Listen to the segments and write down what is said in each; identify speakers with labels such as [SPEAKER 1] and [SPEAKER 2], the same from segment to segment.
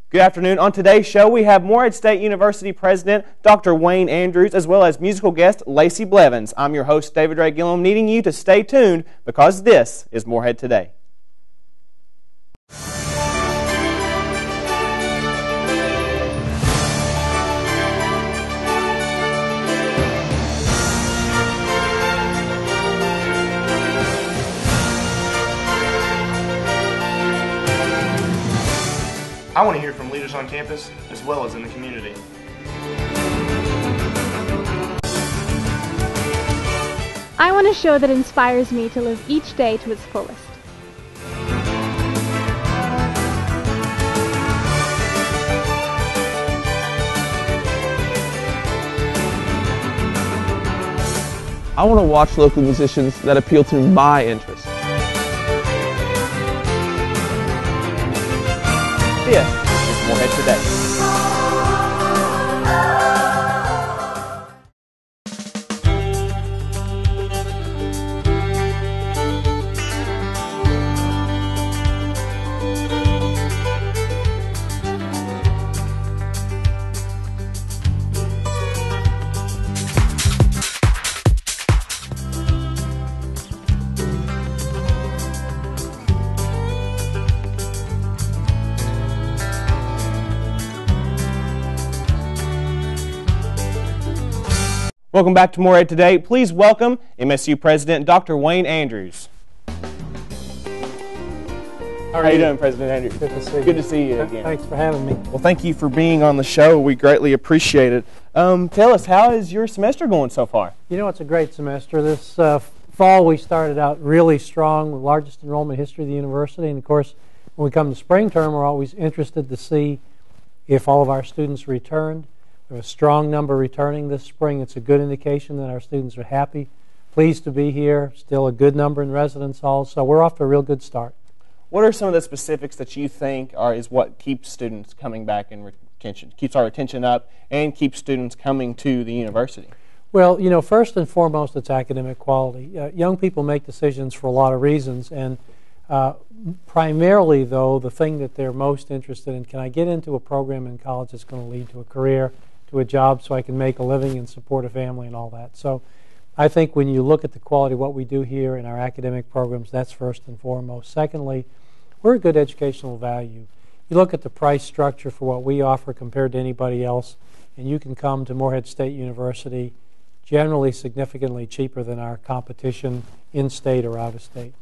[SPEAKER 1] Good afternoon. On today's show, we have Morehead State University President Dr. Wayne Andrews, as well as musical guest Lacey Blevins. I'm your host, David Ray Gillum, needing you to stay tuned because this is Morehead Today.
[SPEAKER 2] I want to hear from leaders on campus as well as in the community.
[SPEAKER 3] I want a show that inspires me to live each day to its fullest.
[SPEAKER 4] I want to watch local musicians that appeal to my interests.
[SPEAKER 1] This is Morehead Today. Welcome back to Morehead Today. Please welcome MSU President Dr. Wayne Andrews. How are you doing, President Andrews?
[SPEAKER 5] Good to see you.
[SPEAKER 1] Good to see you again.
[SPEAKER 5] Thanks for having me.
[SPEAKER 1] Well, thank you for being on the show. We greatly appreciate it. Tell us, how is your semester going so far?
[SPEAKER 5] You know, it's a great semester. This fall we started out really strong, the largest enrollment history of the university. And, of course, when we come to spring term, we're always interested to see if all of our students returned. We have a strong number returning this spring. It's a good indication that our students are happy, pleased to be here, still a good number in residence halls, so we're off to a real good start.
[SPEAKER 1] What are some of the specifics that you think is what keeps students coming back and retention, keeps our retention up and keeps students coming to the university?
[SPEAKER 5] Well, you know, first and foremost, it's academic quality. Young people make decisions for a lot of reasons, and primarily, though, the thing that they're most interested in, can I get into a program in college that's going to lead to a career, to a job so I can make a living and support a family and all that. So I think when you look at the quality of what we do here in our academic programs, that's first and foremost. Secondly, we're a good educational value. You look at the price structure for what we offer compared to anybody else, and you can come to Morehead State University generally significantly cheaper than our competition in-state or out-of-state.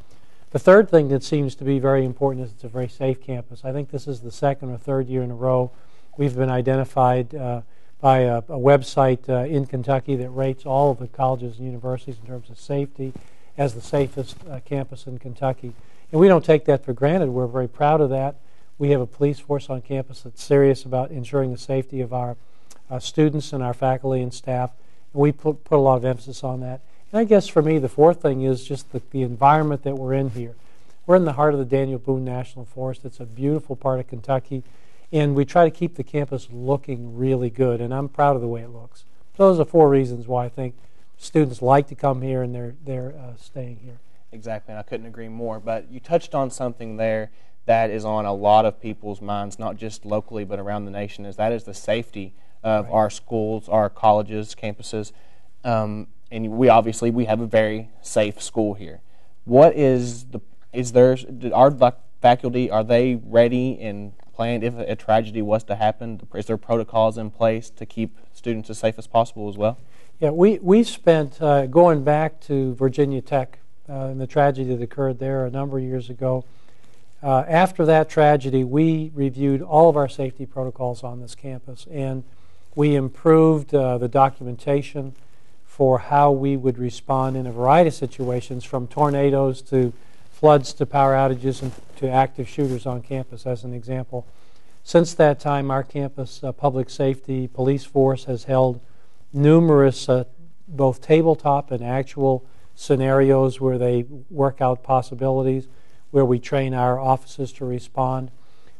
[SPEAKER 5] The third thing that seems to be very important is it's a very safe campus. I think this is the second or third year in a row we've been identified by a website in Kentucky that rates all of the colleges and universities in terms of safety as the safest campus in Kentucky. And we don't take that for granted. We're very proud of that. We have a police force on campus that's serious about ensuring the safety of our students and our faculty and staff. And we put a lot of emphasis on that. And I guess for me, the fourth thing is just the environment that we're in here. We're in the heart of the Daniel Boone National Forest. It's a beautiful part of Kentucky. And we try to keep the campus looking really good, and I'm proud of the way it looks. So those are four reasons why I think students like to come here and they're staying here.
[SPEAKER 1] Exactly, and I couldn't agree more. But you touched on something there that is on a lot of people's minds, not just locally but around the nation, that is the safety of our schools, our colleges, campuses. And we have a very safe school here. What our faculty, are they ready and planned if a tragedy was to happen? Is there protocols in place to keep students as safe as possible as well?
[SPEAKER 5] Yeah, we spent, going back to Virginia Tech and the tragedy that occurred there a number of years ago, after that tragedy, we reviewed all of our safety protocols on this campus, and we improved the documentation for how we would respond in a variety of situations, from tornadoes to floods to power outages and to active shooters on campus, as an example. Since that time, our campus public safety police force has held numerous both tabletop and actual scenarios where they work out possibilities, where we train our officers to respond.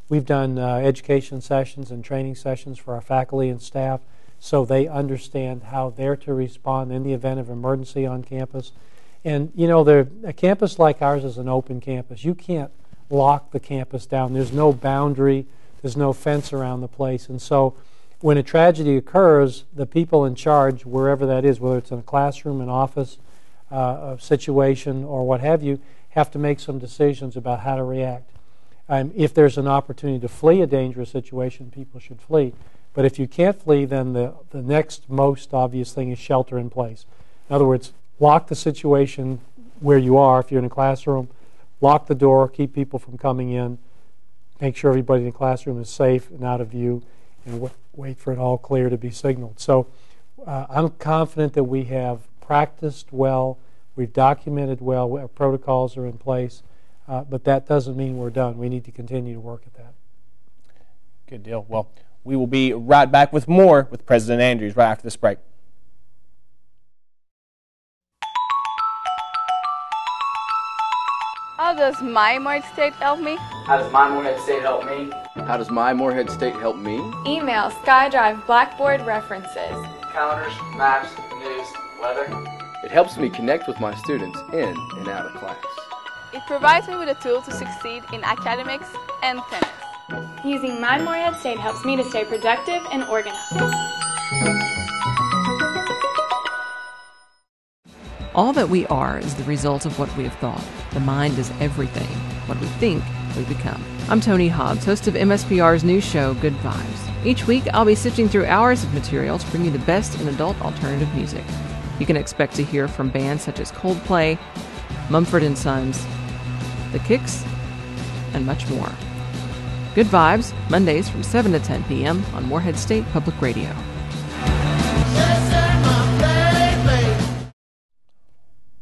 [SPEAKER 5] We've done education sessions and training sessions for our faculty and staff so they understand how they're to respond in the event of emergency on campus. And, you know, a campus like ours is an open campus. You can't lock the campus down. There's no boundary There's no fence around the place. And so when a tragedy occurs, the people in charge, wherever that is, whether it's in a classroom, an office, a situation, or what have you, have to make some decisions about how to react. If there's an opportunity to flee a dangerous situation, people should flee. But if you can't flee, then the next most obvious thing is shelter in place. In other words, lock the situation where you are. If you're in a classroom, lock the door, keep people from coming in, make sure everybody in the classroom is safe and out of view, and wait for it all clear to be signaled. So I'm confident that we have practiced well, we've documented well, our protocols are in place, but that doesn't mean we're done. We need to continue to work at that.
[SPEAKER 1] Good deal. Well, we will be right back with more with President Andrews right after this break.
[SPEAKER 6] How does my Morehead State help me?
[SPEAKER 7] How does my Morehead State help me?
[SPEAKER 8] How does my Morehead State help me?
[SPEAKER 6] Email SkyDrive Blackboard references.
[SPEAKER 7] Calendars, maps, news, weather.
[SPEAKER 8] It helps me connect with my students in and out of class.
[SPEAKER 6] It provides me with a tool to succeed in academics and tennis.
[SPEAKER 9] Using my Morehead State helps me to stay productive and organized.
[SPEAKER 10] All that we are is the result of what we have thought. The mind is everything. What we think, we become. I'm Tony Hobbs, host of MSPR's new show, Good Vibes. Each week, I'll be sifting through hours of material to bring you the best in adult alternative music. You can expect to hear from bands such as Coldplay, Mumford & Sons, The Kicks, and much more. Good Vibes, Mondays from 7 to 10 p.m. on Morehead State Public Radio.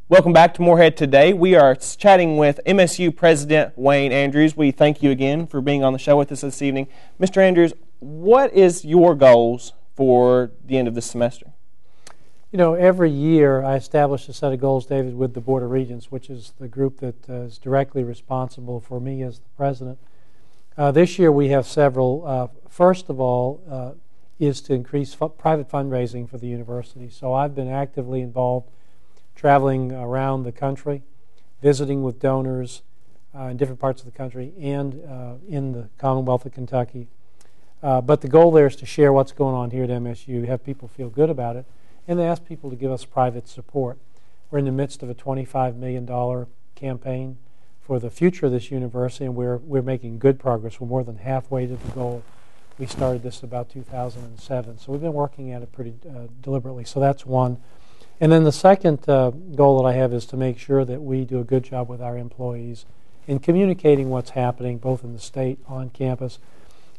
[SPEAKER 1] Welcome back to Morehead Today. We are chatting with MSU President Wayne Andrews. We thank you again for being on the show with us this evening. Mr. Andrews, what is your goals for the end of this semester?
[SPEAKER 5] You know, every year I establish a set of goals, David, with the Board of Regents, which is the group that is directly responsible for me as the president. This year we have several. First of all is to increase private fundraising for the university. So I've been actively involved traveling around the country, visiting with donors in different parts of the country and in the Commonwealth of Kentucky. But the goal there is to share what's going on here at MSU, have people feel good about it, and they ask people to give us private support. We're in the midst of a $25 million campaign for the future of this university, and we're making good progress. We're more than halfway to the goal. We started this about 2007, so we've been working at it pretty deliberately. So that's one. And then the second goal that I have is to make sure that we do a good job with our employees in communicating what's happening both in the state, on campus.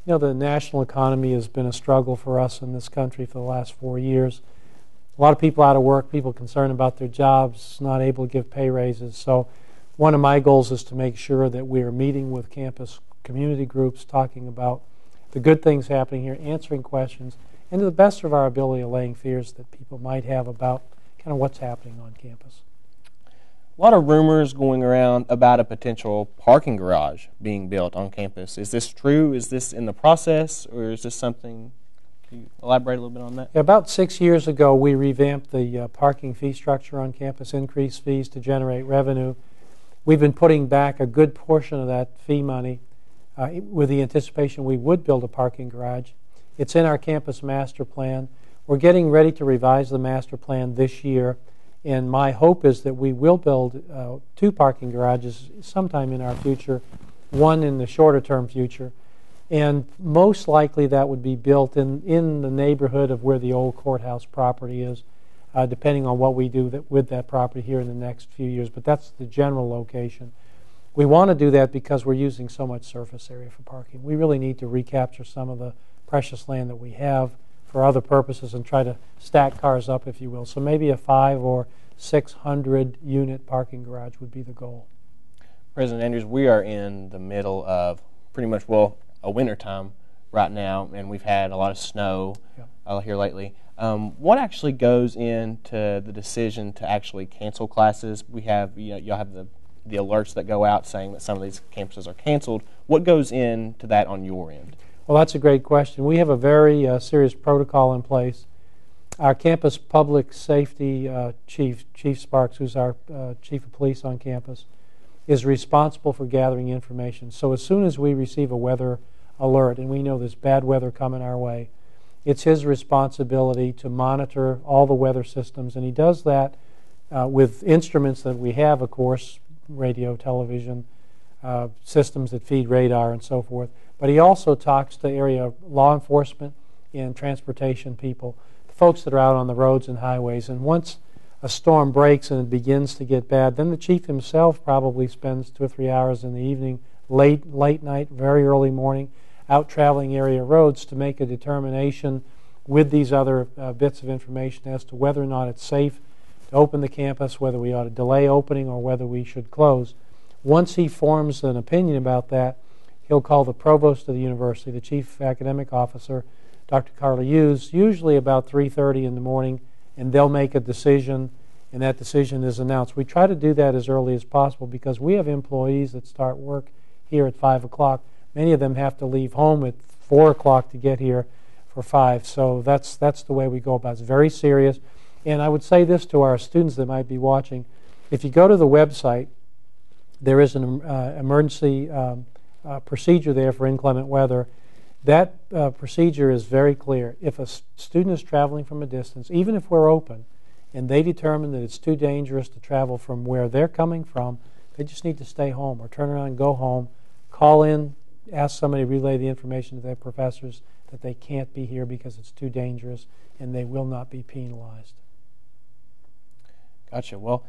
[SPEAKER 5] You know, the national economy has been a struggle for us in this country for the last 4 years. A lot of people out of work, people concerned about their jobs, not able to give pay raises. So one of my goals is to make sure that we are meeting with campus community groups, talking about the good things happening here, answering questions, and to the best of our ability, allaying fears that people might have about kind of what's happening on campus.
[SPEAKER 1] A lot of rumors going around about a potential parking garage being built on campus. Is this true? Is this in the process, or is this something? Can you elaborate a little bit on that?
[SPEAKER 5] Yeah, about 6 years ago, we revamped the parking fee structure on campus, increased fees to generate revenue. We've been putting back a good portion of that fee money with the anticipation we would build a parking garage. It's in our campus master plan. We're getting ready to revise the master plan this year, and my hope is that we will build 2 parking garages sometime in our future, one in the shorter term future, and most likely that would be built in the neighborhood of where the old courthouse property is, depending on what we do with that property here in the next few years, but that's the general location. We want to do that because we're using so much surface area for parking. We really need to recapture some of the precious land that we have for other purposes and try to stack cars up, if you will. So maybe a 500 or 600 unit parking garage would be the goal.
[SPEAKER 1] President Andrews, we are in the middle of pretty much, well, a winter time right now, and we've had a lot of snow here lately. What actually goes into the decision to actually cancel classes? We have, y'all have the alerts that go out saying that some of these campuses are canceled. What goes into that on your end?
[SPEAKER 5] Well, that's a great question. We have a very serious protocol in place. Our campus public safety chief, Chief Sparks, who's our chief of police on campus, is responsible for gathering information. So as soon as we receive a weather alert and we know there's bad weather coming our way, it's his responsibility to monitor all the weather systems, and he does that with instruments that we have, of course, radio, television, systems that feed radar and so forth. But he also talks to area law enforcement and transportation people, the folks that are out on the roads and highways. And once a storm breaks and it begins to get bad, then the chief himself probably spends 2 or 3 hours in the evening, late night, very early morning, out traveling area roads to make a determination with these other bits of information as to whether or not it's safe to open the campus, whether we ought to delay opening or whether we should close. Once he forms an opinion about that, he'll call the provost of the university, the chief academic officer, Dr. Carla Hughes, usually about 3:30 in the morning, and they'll make a decision, and that decision is announced. We try to do that as early as possible because we have employees that start work here at 5 o'clock. Many of them have to leave home at 4 o'clock to get here for 5. So that's the way we go about it. It's very serious. And I would say this to our students that might be watching. If you go to the website, there is an emergency procedure there for inclement weather. That procedure is very clear. If a student is traveling from a distance, even if we're open, and they determine that it's too dangerous to travel from where they're coming from, they just need to stay home or turn around and go home, call in, ask somebody to relay the information to their professors that they can't be here because it's too dangerous, and they will not be penalized.
[SPEAKER 1] Gotcha. Well,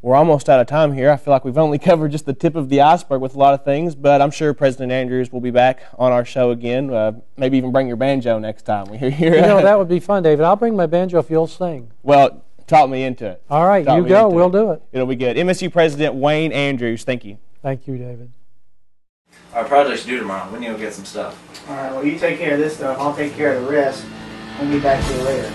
[SPEAKER 1] we're almost out of time here. I feel like we've only covered just the tip of the iceberg with a lot of things, but I'm sure President Andrews will be back on our show again. Maybe even bring your banjo next time we hear you.
[SPEAKER 5] You know, that would be fun, David. I'll bring my banjo if you'll sing.
[SPEAKER 1] Well, talk me into it.
[SPEAKER 5] All right, you go. We'll do it.
[SPEAKER 1] It'll be good. MSU President Wayne Andrews, thank you.
[SPEAKER 5] Thank you, David.
[SPEAKER 11] Our project's due tomorrow. We need to go get some stuff.
[SPEAKER 12] All right, well, you take care of this stuff. I'll take care of the rest. We'll be back to you later.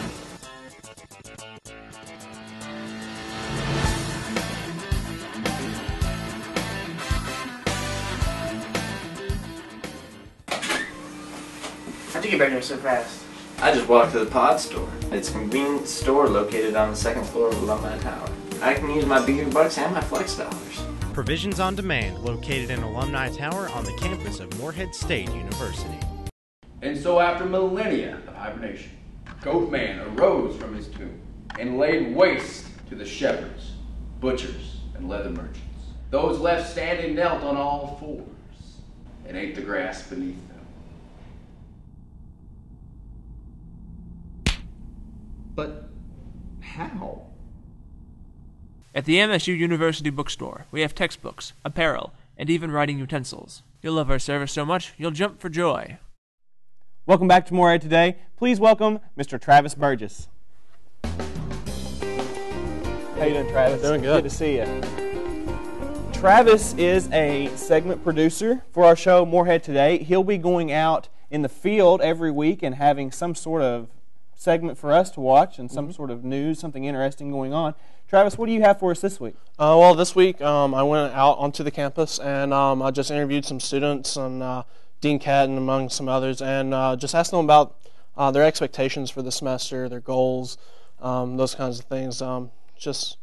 [SPEAKER 12] How'd you get back there so fast?
[SPEAKER 11] I just walked to the pod store. It's a convenience store located on the 2nd floor of Alumni Tower. I can use my Beaver Bucks and my Flex dollars.
[SPEAKER 13] Provisions on Demand, located in Alumni Tower on the campus of Morehead State University.
[SPEAKER 14] And so after millennia of hibernation, Goatman arose from his tomb and laid waste to the shepherds, butchers, and leather merchants. Those left standing knelt on all fours and ate the grass beneath them. But how?
[SPEAKER 4] At the MSU University bookstore, we have textbooks, apparel, and even writing utensils. You'll love our service so much, you'll jump for joy.
[SPEAKER 1] Welcome back to Morehead Today. Please welcome Mr. Travis Burgess. How you doing, Travis?
[SPEAKER 15] Doing good.
[SPEAKER 1] Good to see you. Travis is a segment producer for our show, Morehead Today. He'll be going out in the field every week and having some sort of segment for us to watch and some sort of news, something interesting going on. Travis, what do you have for us this week?
[SPEAKER 15] Well, this week I went out onto the campus and I just interviewed some students and Dean Catton among some others, and just asked them about their expectations for the semester, their goals, those kinds of things. Just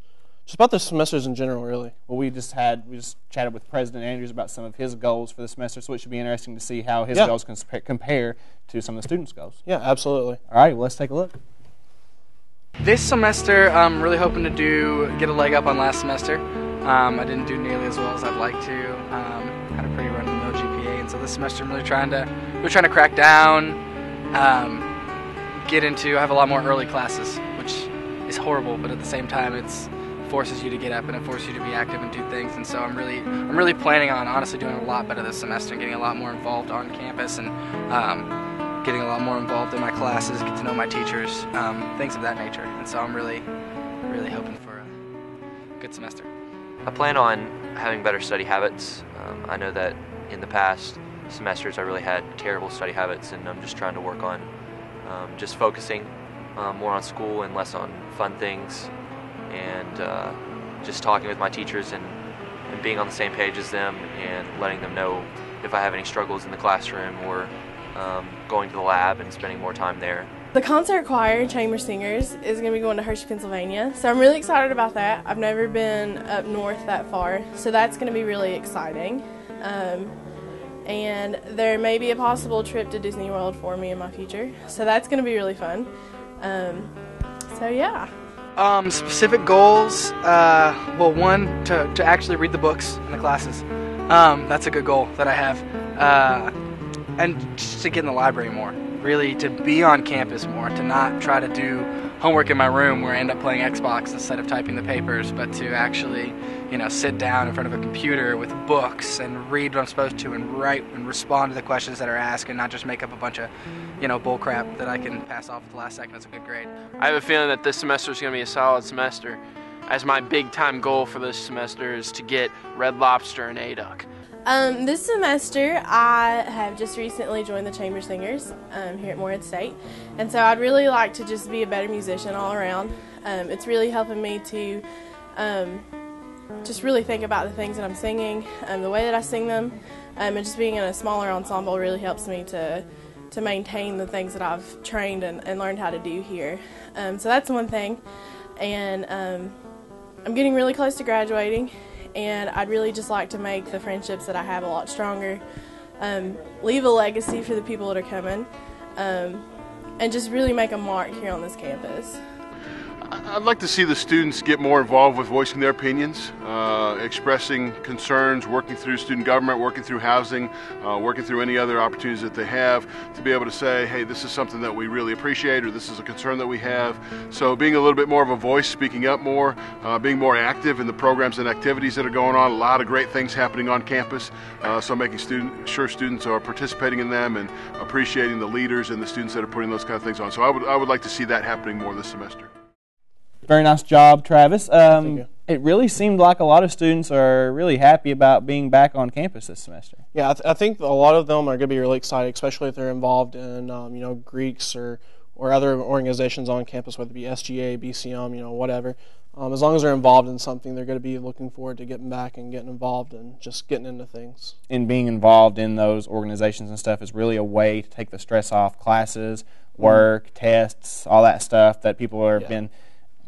[SPEAKER 15] about their semesters in general, really.
[SPEAKER 1] Well, we just chatted with President Andrews about some of his goals for the semester, so it should be interesting to see how his goals compare to some of the students' goals.
[SPEAKER 15] Yeah, absolutely.
[SPEAKER 1] All right, well, let's take a look.
[SPEAKER 16] This semester, I'm really hoping to get a leg up on last semester. I didn't do nearly as well as I'd like to. Had a pretty run-of-the-mill GPA, and so this semester I'm really trying to crack down. I have a lot more early classes, which is horrible, but at the same time, it's forces you to get up and it forces you to be active and do things. And so I'm really planning on honestly doing a lot better this semester and getting a lot more involved on campus and getting a lot more involved in my classes, get to know my teachers, things of that nature. And so I'm really hoping for a good semester.
[SPEAKER 17] I plan on having better study habits. I know that in the past semesters I really had terrible study habits, and I'm just trying to work on just focusing more on school and less on fun things, and just talking with my teachers and being on the same page as them and letting them know if I have any struggles in the classroom or going to the lab and spending more time there.
[SPEAKER 18] The concert choir and chamber singers is going to be going to Hershey, Pennsylvania, so I'm really excited about that. I've never been up north that far, so that's going to be really exciting. and there may be a possible trip to Disney World for me in my future. So that's going to be really fun. So yeah.
[SPEAKER 16] Specific goals, well, one, to actually read the books in the classes. That's a good goal that I have. And just to get in the library more. Really to be on campus more, to not try to do homework in my room where I end up playing Xbox instead of typing the papers, but to actually, sit down in front of a computer with books and read what I'm supposed to and write and respond to the questions that are asked and not just make up a bunch of, bull crap that I can pass off at the last second as a good grade.
[SPEAKER 19] I have a feeling that this semester is going to be a solid semester, as my big time goal for this semester is to get Red Lobster and A-Duck.
[SPEAKER 18] This semester, I have just recently joined the Chamber Singers here at Morehead State, and so I'd really like to just be a better musician all around. It's really helping me to just really think about the things that I'm singing, the way that I sing them, and just being in a smaller ensemble really helps me to maintain the things that I've trained and learned how to do here. So that's one thing, and I'm getting really close to graduating. And I'd really just like to make the friendships that I have a lot stronger, leave a legacy for the people that are coming, and just really make a mark here on this campus.
[SPEAKER 20] I'd like to see the students get more involved with voicing their opinions, expressing concerns, working through student government, working through housing, working through any other opportunities that they have, to be able to say, hey, this is something that we really appreciate, or this is a concern that we have. So being a little bit more of a voice, speaking up more, being more active in the programs and activities that are going on. A lot of great things happening on campus, so making sure students are participating in them and appreciating the leaders and the students that are putting those kind of things on. So I would like to see that happening more this semester.
[SPEAKER 1] Very nice job, Travis. It really seemed like a lot of students are really happy about being back on campus this semester.
[SPEAKER 15] Yeah, I think a lot of them are going to be really excited, especially if they're involved in Greeks or other organizations on campus, whether it be SGA, BCM, whatever. As long as they're involved in something, they're going to be looking forward to getting back and getting involved and just getting into things. And being involved in those organizations and stuff is really a way to take the stress off classes, work, tests, all that stuff that people have been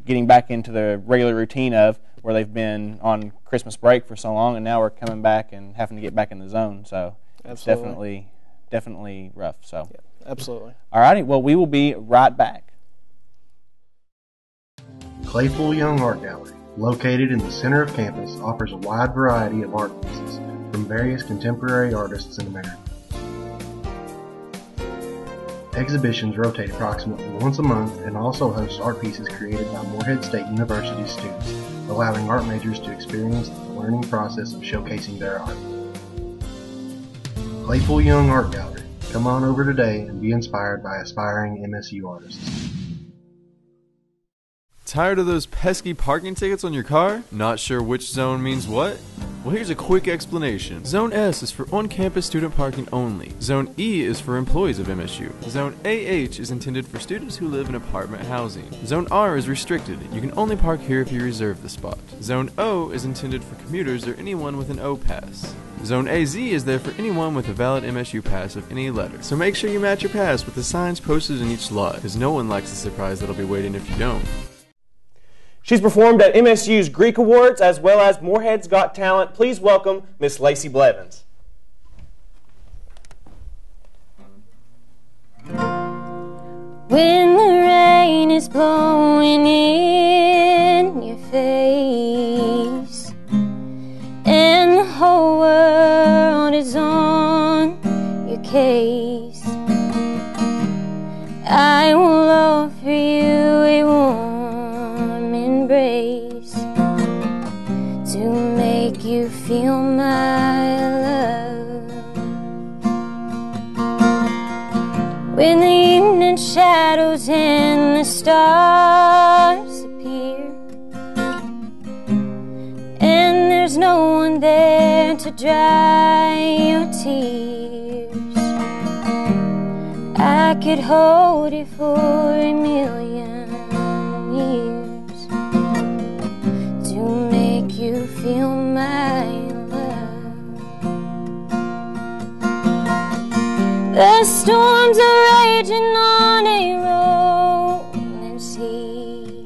[SPEAKER 15] getting back into the regular routine of, where they've been on Christmas break for so long, and now we're coming back and having to get back in the zone. So it's definitely rough. So absolutely. All righty. Well, we will be right back.
[SPEAKER 21] Claypool Young Art Gallery, located in the center of campus, offers a wide variety of art pieces from various contemporary artists in America. Exhibitions rotate approximately once a month and also host art pieces created by Morehead State University students, allowing art majors to experience the learning process of showcasing their art. Claypool Young Art Gallery. Come on over today and be inspired by aspiring MSU artists.
[SPEAKER 22] Tired of those pesky parking tickets on your car? Not sure which zone means what? Well, here's a quick explanation. Zone S is for on-campus student parking only. Zone E is for employees of MSU. Zone AH is intended for students who live in apartment housing. Zone R is restricted. You can only park here if you reserve the spot. Zone O is intended for commuters or anyone with an O pass. Zone AZ is there for anyone with a valid MSU pass of any letter. So make sure you match your pass with the signs posted in each lot, because no one likes the surprise that'll be waiting if you don't.
[SPEAKER 23] She's performed at MSU's Greek Awards as well as Morehead's Got Talent. Please welcome Miss Lacey Blevins.
[SPEAKER 24] When the rain is blowing in your face and the whole world is on your case, I will offer you a warm embrace to make you feel my love. When the evening shadows and the stars appear and there's no one there to dry your tears, I could hold you for a million years to make you feel my love. The storms are raging on a rolling sea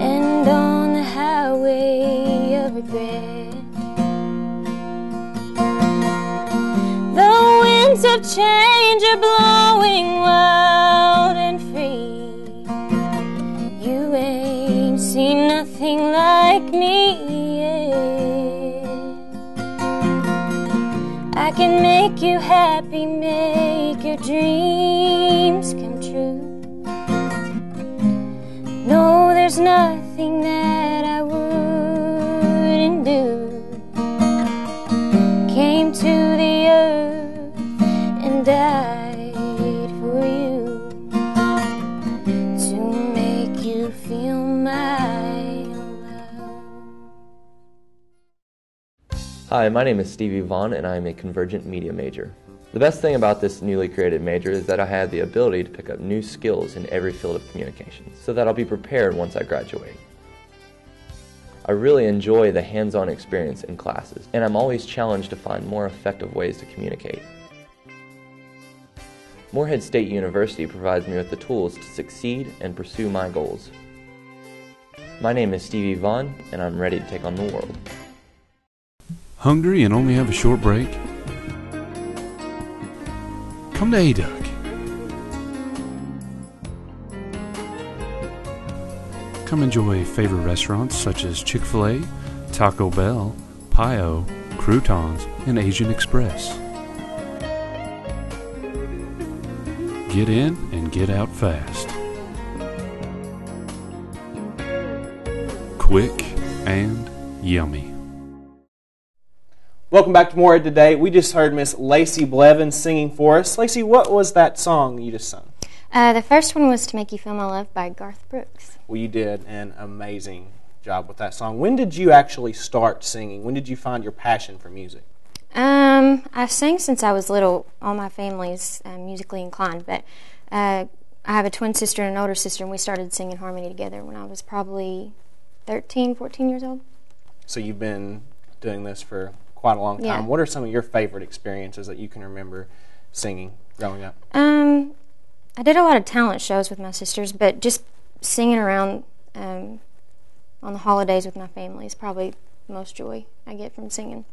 [SPEAKER 24] and on the highway of regret. winds of change are blowing wild and free. You ain't seen nothing like me yet. I can make you happy, make your dreams come true. No, there's nothing that I wouldn't do. Came to the earth and died for you, to make you feel my love.
[SPEAKER 17] Hi, my name is Stevie Vaughn and I am a Convergent Media major. The best thing about this newly created major is that I have the ability to pick up new skills in every field of communications, so that I'll be prepared once I graduate. I really enjoy the hands-on experience in classes, and I'm always challenged to find more effective ways to communicate. Morehead State University provides me with the tools to succeed and pursue my goals. My name is Stevie Vaughn, and I'm ready to take on the world.
[SPEAKER 2] Hungry and only have a short break? Come to A-Duck. Come enjoy favorite restaurants such as Chick-fil-A, Taco Bell, Pio, Croutons, and Asian Express. Get in and get out fast. Quick and yummy.
[SPEAKER 23] Welcome back to Morehead Today. We just heard Miss Lacey Blevins singing for us. Lacey, what was that song you just sung?
[SPEAKER 24] The first one was To Make You Feel My Love by Garth Brooks.
[SPEAKER 23] Well, you did an amazing job with that song. When did you actually start singing? When did you find your passion for music?
[SPEAKER 24] I've sang since I was little. All my family's musically inclined, but I have a twin sister and an older sister, and we started singing harmony together when I was probably 13, 14 years old.
[SPEAKER 23] So you've been doing this for quite a long time.
[SPEAKER 24] Yeah.
[SPEAKER 23] What are some of your favorite experiences that you can remember singing growing up?
[SPEAKER 24] I did a lot of talent shows with my sisters, but just singing around on the holidays with my family is probably the most joy I get from singing.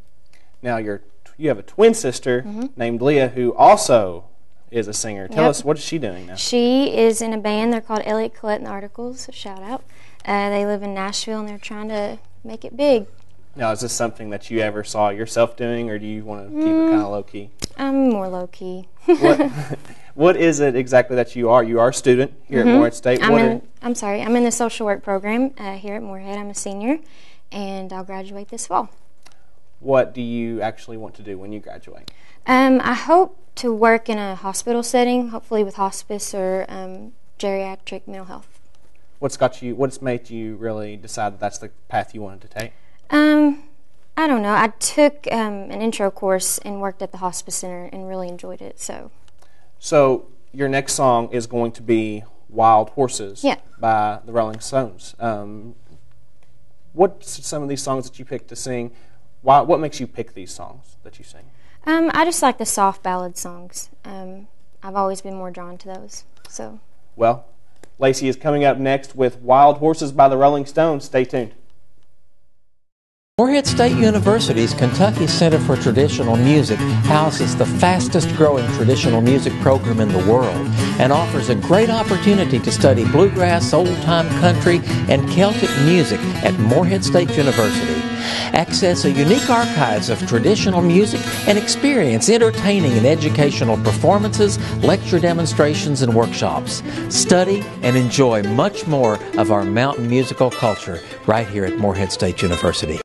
[SPEAKER 23] Now, you have a twin sister named Leah who also is a singer. Tell us, what is she doing now?
[SPEAKER 24] She is in a band. They're called Elliott Collette and the Articles, so shout out. They live in Nashville, and they're trying to make it big.
[SPEAKER 23] Now, is this something that you ever saw yourself doing, or do you want to keep it kind of low-key?
[SPEAKER 24] I'm more low-key.
[SPEAKER 23] What is it exactly that you are? You are a student here at Morehead State.
[SPEAKER 24] I'm in the social work program here at Morehead. I'm a senior, and I'll graduate this fall.
[SPEAKER 23] What do you actually want to do when you graduate?
[SPEAKER 24] I hope to work in a hospital setting, hopefully with hospice or geriatric mental health.
[SPEAKER 23] What's made you really decide that that's the path you wanted to take?
[SPEAKER 24] I don't know. I took an intro course and worked at the hospice center and really enjoyed it.
[SPEAKER 23] So your next song is going to be Wild Horses by the Rolling Stones. What's some of these songs that you picked to sing? What makes you pick these songs that you sing?
[SPEAKER 24] I just like the soft ballad songs. I've always been more drawn to those.
[SPEAKER 23] Well, Lacey is coming up next with Wild Horses by the Rolling Stones. Stay tuned.
[SPEAKER 3] Morehead State University's Kentucky Center for Traditional Music houses the fastest growing traditional music program in the world and offers a great opportunity to study bluegrass, old-time country, and Celtic music at Morehead State University. Access a unique archives of traditional music and experience entertaining and educational performances, lecture demonstrations, and workshops. Study and enjoy much more of our mountain musical culture right here at Morehead State University.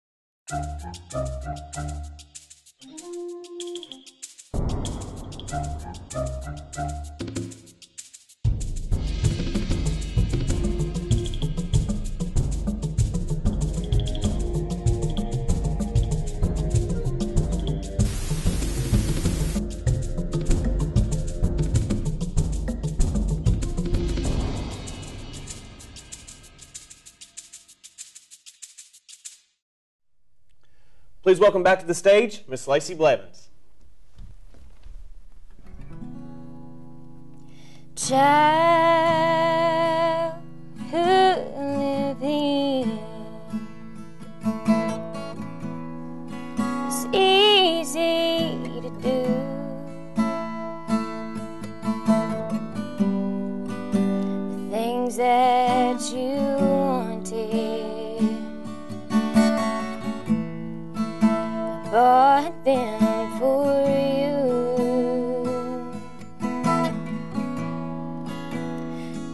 [SPEAKER 23] Please welcome back to the stage, Miss Lacey Blevins.
[SPEAKER 24] Childhood living is easy to do. that you wanted. I bought them for you.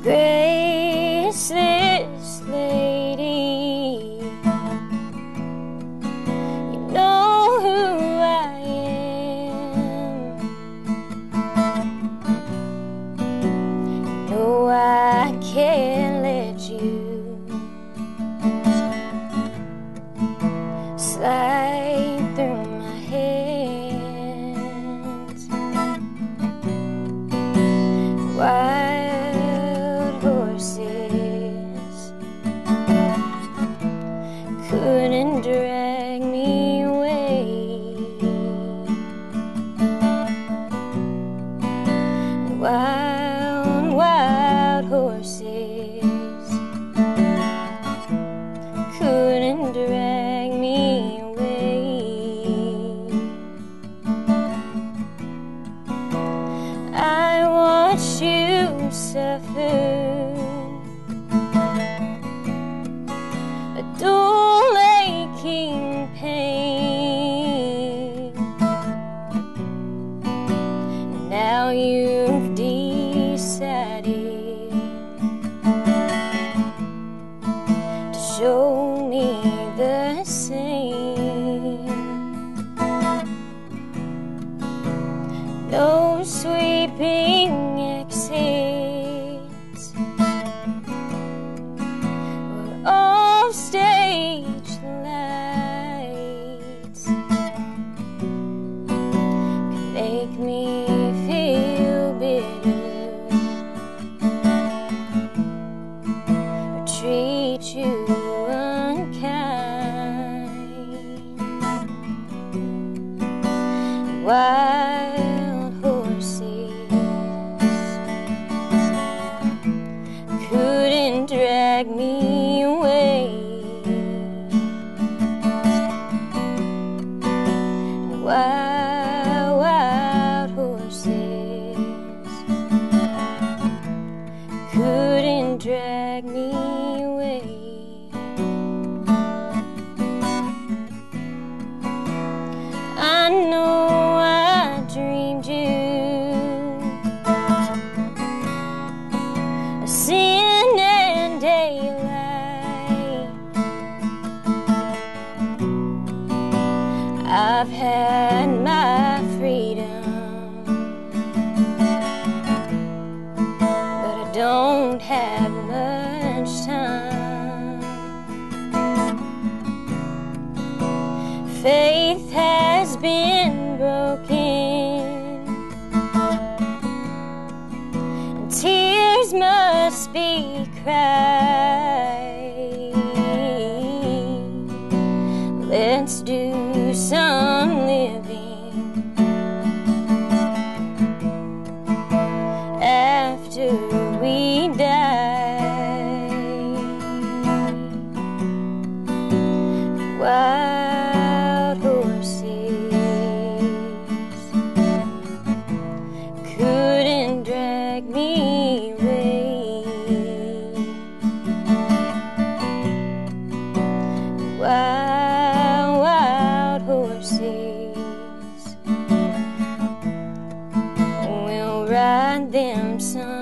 [SPEAKER 24] Graceless lady, you know who I am. You know I can't let you slide through my hands. Wild horses couldn't drag me away. Wild, wild horses couldn't drag me away. I watched you suffer a dull aching pain. Now you've decided to show me the same. No sweeping exits or off-stage lights can make me feel bitter or treat you unkind. Wild horses couldn't drag me away. Wild, wild horses couldn't drag me away. I know I dreamed you a sin and daylight. I've had my freedom, but I don't have much time. Faith has been broken, and tears must be cried. Let's do some living after we die. Wild horses couldn't drag me away. Wild, wild horses, we'll ride them someday.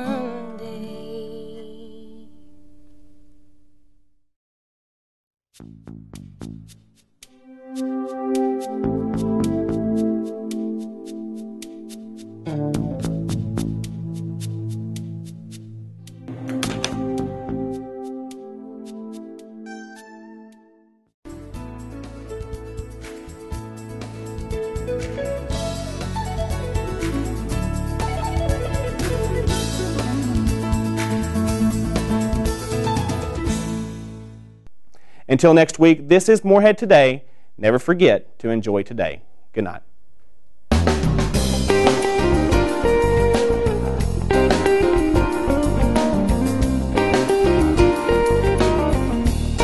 [SPEAKER 23] Until next week, this is Morehead Today. Never forget to enjoy today. Good night.